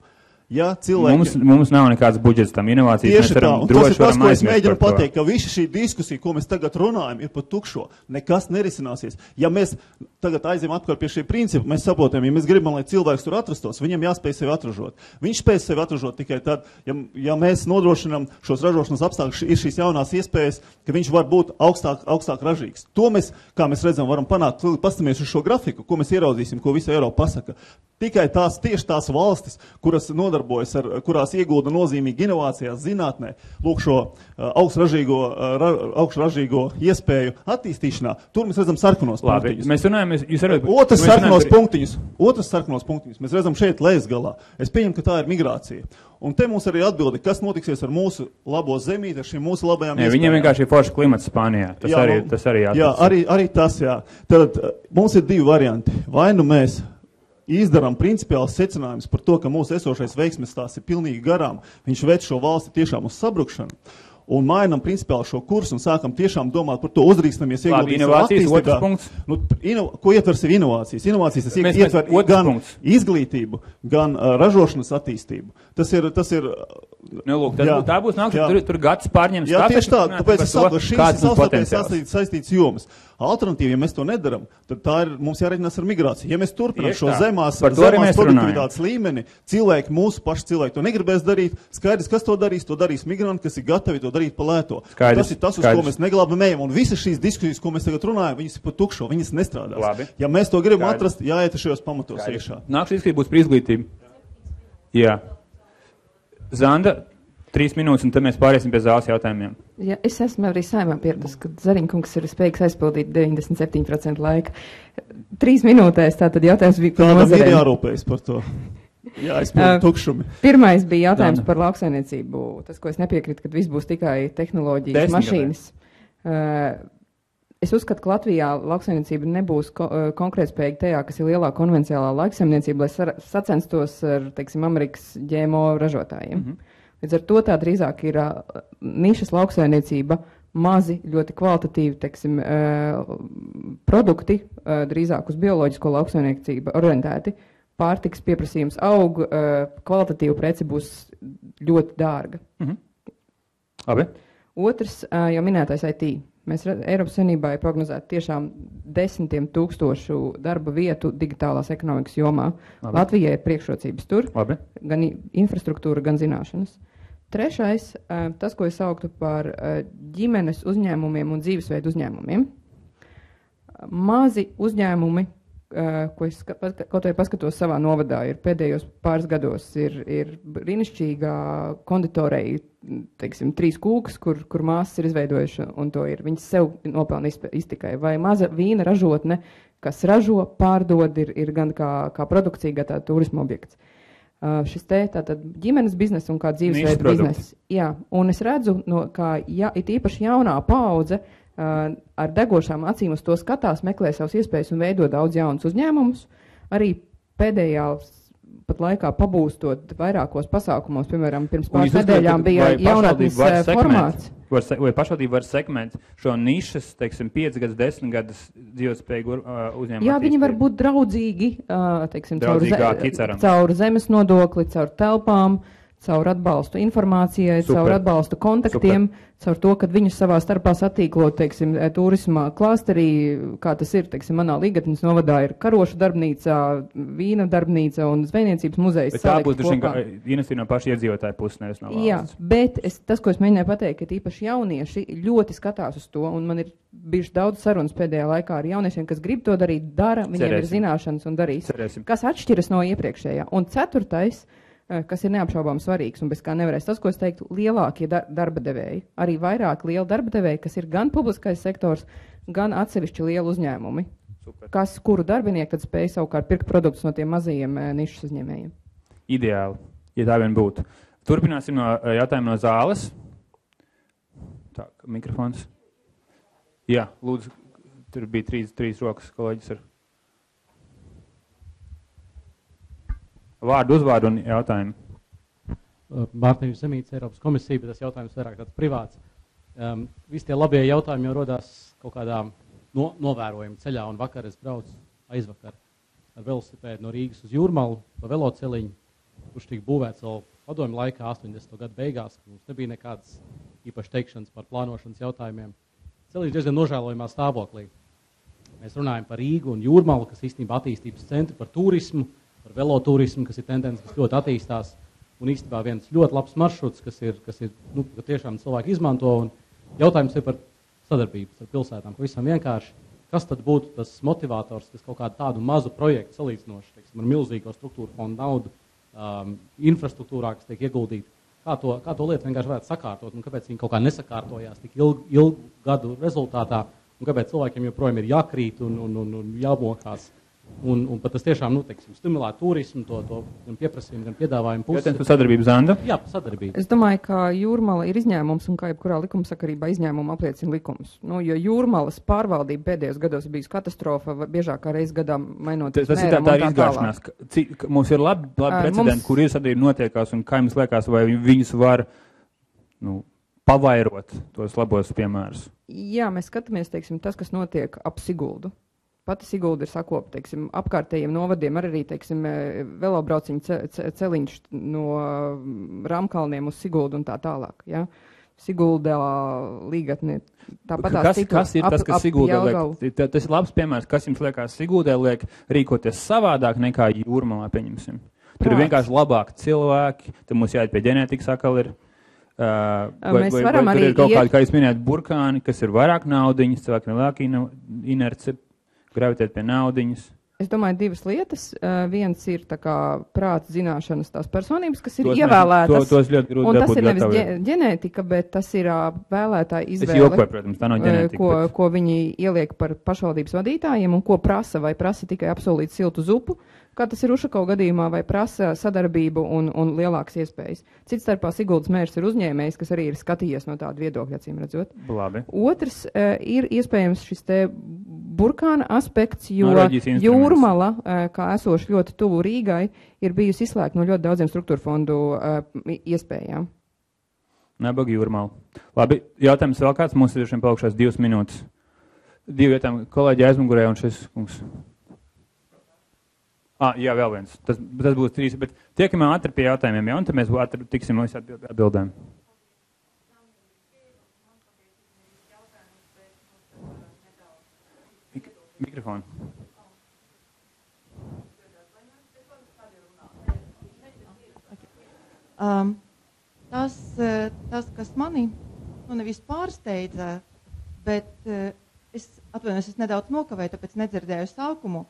Ja cilvēki... Mums nav nekāds budžets tam inovācijas. Tieši tā, un tas ir tas, ko es mēģinu pateikt, ka visa šī diskusija, ko mēs tagad runājam, ir par tukšo. Nekas nerisināsies. Ja mēs tagad aizjām atpakaļ pie šī principa, mēs saprotam, ja mēs gribam, lai cilvēks tur atrastos, viņam jāspēj sevi atražot. Viņš spēj sevi atražot tikai tad, ja mēs nodrošinām šos ražošanas apstākļus, ir šīs jaunās iespējas, ka viņš var būt augstāk ražīgs. To mēs, kā mēs redzam, varam panākt. Pastamies uz šo grafiku, ko mēs ieraudzīsim, ko visa Eiropa pasaka. Tikai tieši tās valstis, kuras nodarbojas kurās iegulda nozīmīgi inovācijās, zinātnē, lūk šo augšražīgo iespēju attīstīšanā, tur mēs redzam sarkanos punktiņus. Mēs runājam, jūs arī... Otrs sarkanos punktiņus mēs redzam šeit lejasgalā. Es pieņemu, ka tā ir migrācija. Un te mums arī atbildi, kas notiksies ar mūsu labo zemīti, ar šīm mūsu labajām iespējām. Viņiem vienkārši ir forši klimats Spānijā. Tas arī jāatbilst. Jā, arī tas, jā. Tad mums ir divi varianti. Vai nu mēs izdarām principiāls secinājums par to, ka mūsu esošais veiksmes tās ir pilnīgi garām. Viņš ved šo valsti tiešām uz sabrukšanu. Un mainam principiāli šo kursu un sākam tiešām domāt par to, uzrīkstamies ieguldījumu attīstībā. Ko ietver sev inovācijas? Inovācijas tas ietver gan izglītību, gan ražošanas attīstību. Tas ir Lūk, tā būs nākšana, tur gads pārņems. Jā, tieši tā, tāpēc es saku, šīs ir savstarpēji saistītas jomas. Alternatīvi, ja mēs to nedaram, tad mums jāreģinās ar migrāciju. Ja mēs turpinām šo zemās produktivitātes līmeni, mūsu paši cilvēki to negribēs darīt, skaidrs, kas to darīs migranti, kas ir gatavi to darīt pa lēto. Tas ir tas, uz ko mēs neglābam ejam. Un visas šīs diskusijas, ko mēs tagad runājam, viņas ir pa tukšo, viņas nestrādās. Labi. Ja mēs to gribam atrast, jāiet šajos pamatos iekšā. Nākšu izskatīt būs par izglītību. Jā. Zanda, 3 minūtes, un tad mēs pāriesim pie zāles jautājumiem. Ja, es esmu arī saimā pieradis, ka Zariņkungs ir spējīgs aizpildīt 97% laika. 3 minūtēs, tātad jautājums bija par nozarēm. Kādam ir jārūpējas par to? Jā, aizpildu tukšumi. Pirmais bija jautājums par lauksainiecību. Tas, ko es nepiekrītu, kad viss būs tikai tehnoloģijas, mašīnas. Es uzskatu, ka Latvijā lauksaimniecība nebūs konkrētspējīga tajā, kas ir lielā konvenciālā lauksaimniecība, lai sacenstos ar, teiksim, Amerikas ģēmo ražotājiem. Līdz ar to tā drīzāk ir nišas lauksaimniecība, mazi, ļoti kvalitatīvi, teiksim, produkti, drīzāk uz bioloģisko lauksaimniecību orientēti. Pārtiks pieprasījums aug, kvalitatīva preci būs ļoti dārga. Labi. Otrs, jau minētais IT. Mēs Eiropas Savienībā ir prognozēti tiešām 10 000 darba vietu digitālās ekonomikas jomā. Labi. Latvijai ir priekšrocības tur, Labi. Gan infrastruktūra, gan zināšanas. Trešais, tas, ko es sauktu par ģimenes uzņēmumiem un dzīvesveidu uzņēmumiem. Mazi uzņēmumi, ko es kaut vai paskatos savā novadā, ir pēdējos pāris gados ir brīnišķīgā konditoreja, teiksim, 3 kūkas, kur māsas ir izveidojuši, un to ir viņas sev nopelna iztikai. Vai maza vīna ražotne, kas ražo, pārdod, ir gan kā produkcija, gan tā turisma objekts. Šis tātad ģimenes biznes un kā dzīvesveida biznes. Jā, un es redzu, kā it īpaši jaunā paudze ar degošām acīm uz to skatās, meklē savas iespējas un veido daudz jaunus uzņēmumus. Arī pēdējā pat laikā pabūstot vairākos pasākumos, piemēram, pirms pāris nedēļām bija jaunatnes formāts. Vai pašvaldība var segment šo nišas, teiksim, 5 gadus, 10 gadus dzīvotspējīgu uzņēmumu? Jā, viņi var būt draudzīgi, teiksim, caur zemes nodokli, caur telpām, caur atbalstu informācijai, Super. caur atbalstu kontaktiem, caur to, kad viņus savā starpā satīklo, teiksim, turismā klāsterī, kā tas ir, teiksim, manā Līgatnes novadā ir karošu darbnīca, vīna darbnīca un zvejniecības muzejs. Bet tā būs investīcija no paša iedzīvotāja puses, nevis no valsts. Jā, bet tas, ko es mēģināju pateikt, ka tīpaši jaunieši ļoti skatās uz to, un man ir bijuši daudz sarunas pēdējā laikā ar jauniešiem, kas grib to darīt, dara, viņiem ir zināšanas un darīs. Cerēsim. Kas atšķiras no iepriekšējā. Un ceturtais, kas ir neapšaubām svarīgs un bez kā nevarēs, tas, ko es teiktu, lielākie darba devēji. Arī vairāk liela darba devēji, kas ir gan publiskais sektors, gan atsevišķi lieli uzņēmumi. Super. Kuru darbinieki tad spēj savukārt pirkt produktus no tiem mazajiem nišas uzņēmējiem. Ideāli, ja tā vien būtu. Turpināsim no jautājuma no zāles. Tā, mikrofons. Jā, lūdzu, tur bija trīs rokas kolēģis ar vārdu, uzvārdu un jautājumu. Mārtiņš Zemīts, Eiropas komisija, bet tas jautājums vairāk tāds privāts. Visi tie labie jautājumi jau rodās kaut kādā novērojuma ceļā, un vakar es braucu aizvakar ar velosipēdu no Rīgas uz Jūrmalu pa veloceliņu, kurš tika būvēts vēl padomju laikā 80. gadu beigās, ka mums nebija nekādas īpaši teikšanas par plānošanas jautājumiem. Ceļš diezgan nožēlojumā stāvoklī. Mēs runājam par Rīgu un Jūrmalu, kas īstenībā attīstības centri, par turismu, par veloturismu, kas ir tendence, kas ļoti attīstās, un īstenībā viens ļoti labs maršruts, kas ir ka tiešām cilvēki izmanto, un jautājums ir par sadarbību ar pilsētām, pavisam vienkārši. Kas tad būtu tas motivators, kas kaut kādu tādu mazu projektu salīdzinoši, teiksim, ar milzīgo struktūru fondu naudu, infrastruktūrā, kas tiek ieguldīta, kā to lietu vienkārši varētu sakārtot, un kāpēc viņi kaut kā nesakārtojās tik ilgu gadu rezultātā, un kāpēc cilvēkiem joprojām ir jākrīt un jāmokās. Un pat tas tiešām, teiksim, stimulē turismu, to gan pieprasījumu, gan piedāvājumu pusi. Jautājums par sadarbību, Zanda? Jā, par sadarbību. Es domāju, ka Jūrmala ir izņēmums, un kā jebkurā likumsakarībā izņēmuma apliecina likums. Jo Jūrmalas pārvaldība pēdējos gados bijusi katastrofa, biežākā reiz gadā mainoties mēram un tā tālāk. Tas ir tā izgāšanās. Mums ir labi precedenti, kur ir sadarbība notiekās, un kā jums liekas, vai viņus var, pavairot tos labos piemērus? Jā, mēs skatāmies, teiksim, tas, kas notiek ap Siguldu. Pati Sigulda ir sakopa, teiksim, apkārtējiem novadiem, arī, teiksim, velobrauciņu celiņš no Ramkalniem uz Siguldu un tā tālāk, ja? Siguldā, Līgatne, tāpatās citu. Kas ir tas, kas Siguldē liek? Tas ir labs piemērs, kas jums liekas Siguldē liek rīkoties savādāk nekā Jūrmalā, pieņemsim. Tur ir vienkārši labāki cilvēki, tad mums jāiet pie ģenētikas atkal ir. Vai tur ir kaut kādi, kā jūs minējāt, burkāni, kas ir vairāk naudiņas, cilvēki lielāki inerci, gravitēt pie naudiņas? Es domāju, divas lietas. Viens ir tā kā prāta zināšanas tās personības, kas ir ievēlētas. Un tas ir nevis ģenētika, bet tas ir vēlētāja izvēle. Es jokoju, protams, tā nav ģenētika. Ko viņi ieliek par pašvaldības vadītājiem un ko prasa, vai prasa tikai absolūti siltu zupu, kā tas ir Ušakau gadījumā, vai prasa sadarbību un lielākas iespējas. Cits starpā Siguldas mērs ir uzņēmējs, kas arī ir skatījies no tāda viedokļa, acīm redzot. Labi. Otrs ir iespējams šis te burkāna aspekts, jo Jūrmala, kā esoši ļoti tuvu Rīgai, ir bijusi izslēgta no ļoti daudziem struktūra fondu iespējām. Nabaga Jūrmala. Labi, jautājums vēl kāds, mums ir šiem palikušās 2 minūtes. 2 jautājumi kolēģi aizmugurē un šis kungs. Jā, vēl viens. Tas būs 3, bet tiekam ātri pie jautājumiem, un tad mēs ātri tiksim uz atbildēm. Mikrofonu. Tas, kas mani nevis pārsteidza, bet es nedaudz nokavēju, tāpēc nedzirdēju sākumu.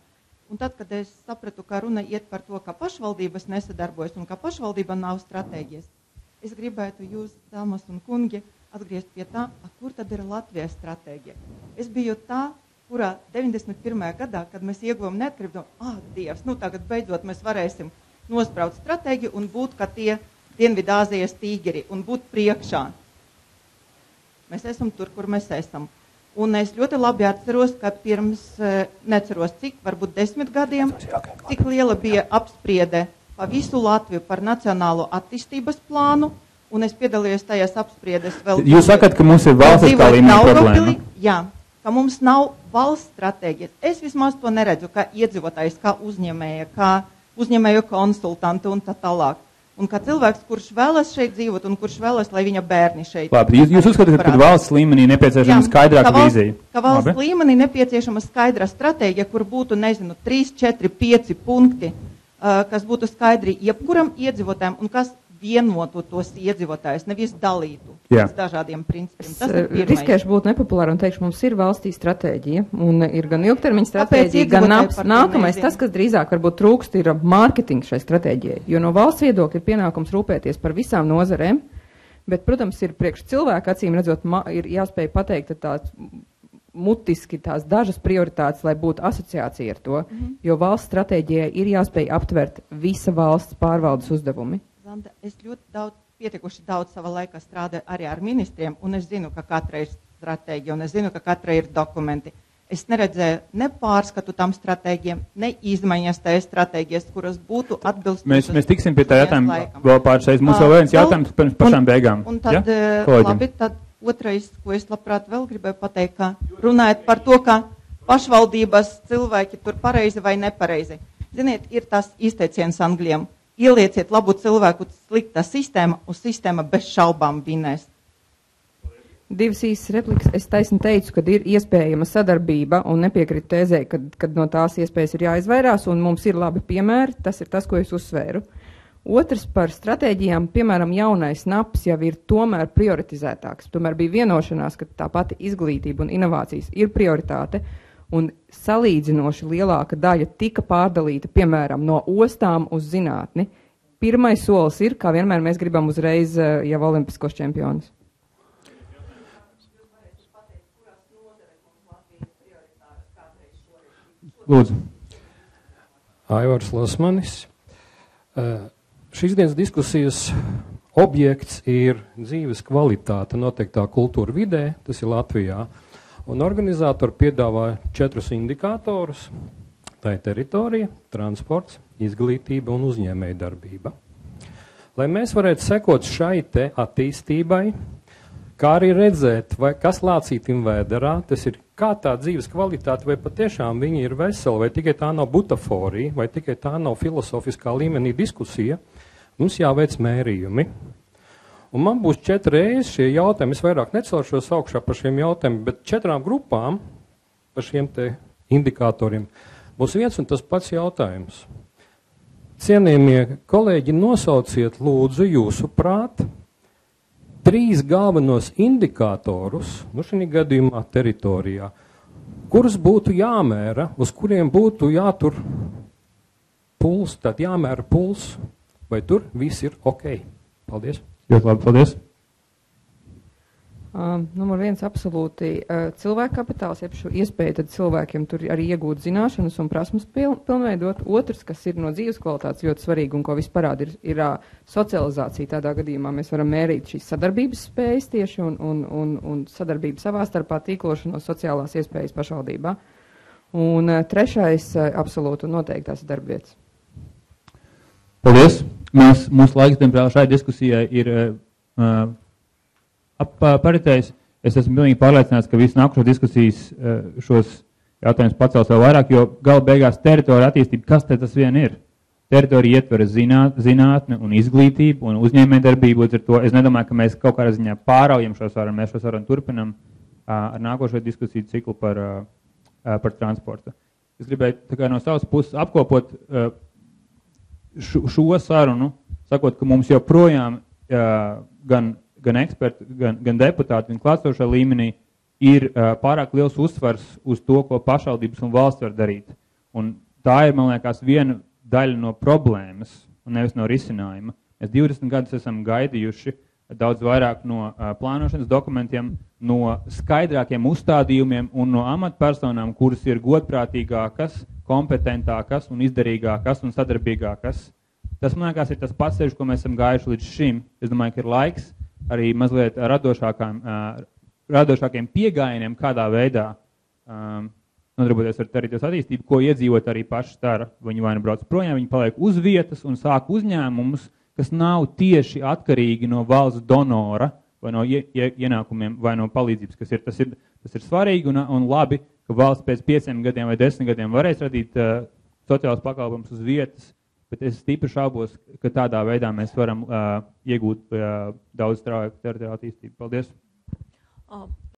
Un tad, kad es sapratu, ka runa iet par to, ka pašvaldības nesadarbojas un ka pašvaldība nav stratēģijas, es gribētu jūs, dāmas un kungi, atgriezt pie tā, kur tad ir Latvijas stratēģija. Es biju tā, kurā 91. gadā, kad mēs ieguvām neatkarību, Dievs, tagad beidzot mēs varēsim nospraut stratēģiju un būt kā tie Dienvidāzijas tīgeri un būt priekšā. Mēs esam tur, kur mēs esam. Un es ļoti labi atceros, ka pirms, neceros cik, varbūt 10 gadiem, cik liela bija apspriede pa visu Latviju par nacionālo attīstības plānu, un es piedalījos tajās apspriedes vēl. Jūs sakat, ka mums ir valsts kā līmeņa problēma? Jā, ka mums nav valsts stratēģijas. Es vismaz to neredzu, kā iedzīvotājs, kā uzņēmēja, kā uzņēmēju konsultanti un tā tālāk. Un kā cilvēks, kurš vēlas šeit dzīvot un kurš vēlas, lai viņa bērni šeit. Labi, jūs uzskatāt, ka valsts līmenī nepieciešama skaidrāka vīzija? Ka valsts līmenī nepieciešama skaidra stratēģija, kur būtu, 3, 4, 5 punkti, kas būtu skaidri jebkuram iedzīvotājiem un kas vienotu tos iedzīvotājus, nevis dalītu pēc dažādiem principiem. Tas ir pirmais. Riskēšu būt nepopulāri un teikšu, mums ir valstī stratēģija, un ir gan ilgtermiņa stratēģija, gan nākamais. Tas, kas drīzāk varbūt trūkst, ir mārketings šai stratēģijai, jo no valsts viedokļa ir pienākums rūpēties par visām nozarēm, bet, protams, ir priekš cilvēku acīm redzot, ir jāspēj pateikt tāds mutiski tās dažas prioritātes, lai būtu asociācija ar to, jo valsts stratēģijai ir jāspēj aptvert visa valsts pārvaldes uzdevumi. Es ļoti pietiekuši daudz savā laikā strādāju arī ar ministriem, un es zinu, ka katrai ir stratēģija, un es zinu, ka katrai ir dokumenti. Es neredzēju ne pārskatu tam stratēģiem, ne izmaiņas tajā stratēģijas, kuras būtu atbilstošas. Mēs tiksim pie tā jautājuma vēl pāršais. Mums vēl viens jautājums pirms pašām beigām. Un tad, labi, tad otrais, ko es labprāt vēl gribēju pateikt, ka runājot par to, ka pašvaldības cilvēki tur pareizi vai nepareizi. Ziniet, ir tas izteiciens Angļiem. Ielieciet labu cilvēku slikta sistēma, uz sistēma bez šaubām vinēs. Divas īsas replikas. Es taisni teicu, ka ir iespējama sadarbība un nepiekrītu tēzē, kad no tās iespējas ir jāizvairās un mums ir labi piemēri. Tas ir tas, ko es uzsvēru. Otrs par stratēģijām, piemēram, jaunais naps jau ir tomēr prioritizētāks. Tomēr bija vienošanās, ka tā pati izglītība un inovācijas ir prioritāte. Un salīdzinoši lielāka daļa tika pārdalīta, piemēram, no ostām uz zinātni. Pirmais solis ir, kā vienmēr mēs gribam uzreiz jau olimpiskos čempionus. Lūdzu. Aivars Lasmanis. Šīs dienas diskusijas objekts ir dzīves kvalitāte noteiktā kultūra vidē, tas ir Latvijā. Un organizatori piedāvā 4 indikātorus. Tā ir teritorija, transports, izglītība un uzņēmēja darbība. Lai mēs varētu sekot šai te attīstībai, kā arī redzēt, vai kas lācītim vēderā, tas ir kā tā dzīves kvalitāte, vai patiešām viņi ir veseli, vai tikai tā nav butaforija, vai tikai tā nav filosofiskā līmenī diskusija, mums jāveic mērījumi. Un man būs 4 reizes šie jautājumi, es vairāk necelšos augšā par šiem jautājumiem, bet 4 grupām par šiem te indikatoriem būs viens un tas pats jautājums. Cienījamie kolēģi, nosauciet lūdzu jūsu prāt 3 galvenos indikatorus, šī gadījumā teritorijā, kurus būtu jāmēra, uz kuriem būtu jātur puls, tad jāmēra puls, vai tur viss ir ok. Paldies. Ļoti labi, paldies. Numur 1 absolūti cilvēku kapitāls, jeb šo iespēju tad cilvēkiem tur arī iegūt zināšanas un prasmes pilnveidot. Otrs, kas ir no dzīves kvalitātes ļoti svarīgi un ko viss parāda, ir socializācija. Tādā gadījumā mēs varam mērīt šīs sadarbības spējas tieši un sadarbību savā starpā, tīklošanos, sociālās iespējas pašvaldībā. Un trešais absolūti un noteikti tās darbvietas. Paldies. Mūsu laiks, diemžēl, šai diskusijai ir paritējis. Es esmu pilnīgi pārliecināts, ka visi nākušo diskusijas šos jautājumus pacels vēl vairāk, jo gala beigās teritorija attīstība, kas te tas vien ir? Teritorija ietver zinātni un izglītību un uzņēmējdarbību, līdz ar to es nedomāju, ka mēs kaut kādā ziņā pāraujam šo sarunu, mēs šo sarunu turpinam ar nākošo diskusiju ciklu par transportu. Es gribēju tā kā no savas puses apkopot šo sarunu, sakot, ka mums joprojām gan eksperti, gan deputāti, gan klātsošā līmenī ir pārāk liels uzsvars uz to, ko pašvaldības un valsts var darīt. Un tā ir, man liekas, viena daļa no problēmas un nevis no risinājuma. Mēs 20 gadus esam gaidījuši daudz vairāk no plānošanas dokumentiem, no skaidrākiem uzstādījumiem un no amatpersonām, kuras ir godprātīgākas, kompetentākas un izdarīgākas un sadarbīgākas. Tas, man liekas, ir tas pats ceļš, ko mēs esam gājuši līdz šim. Es domāju, ka ir laiks arī mazliet radošākiem piegājieniem, kādā veidā nodarboties ar teritorijas attīstību, ko iedzīvot arī paši dara. Viņi vai nu brauc projām, viņi paliek uz vietas un sāk uzņēmumus, kas nav tieši atkarīgi no valsts donora vai no ienākumiem vai no palīdzības, kas ir. Tas ir svarīgi un labi, ka valsts pēc 5 gadiem vai 10 gadiem varēs radīt sociālās pakalpojumus uz vietas bet es tīpaši šaubos, ka tādā veidā mēs varam iegūt daudz strauju teritoriālu attīstību. Paldies!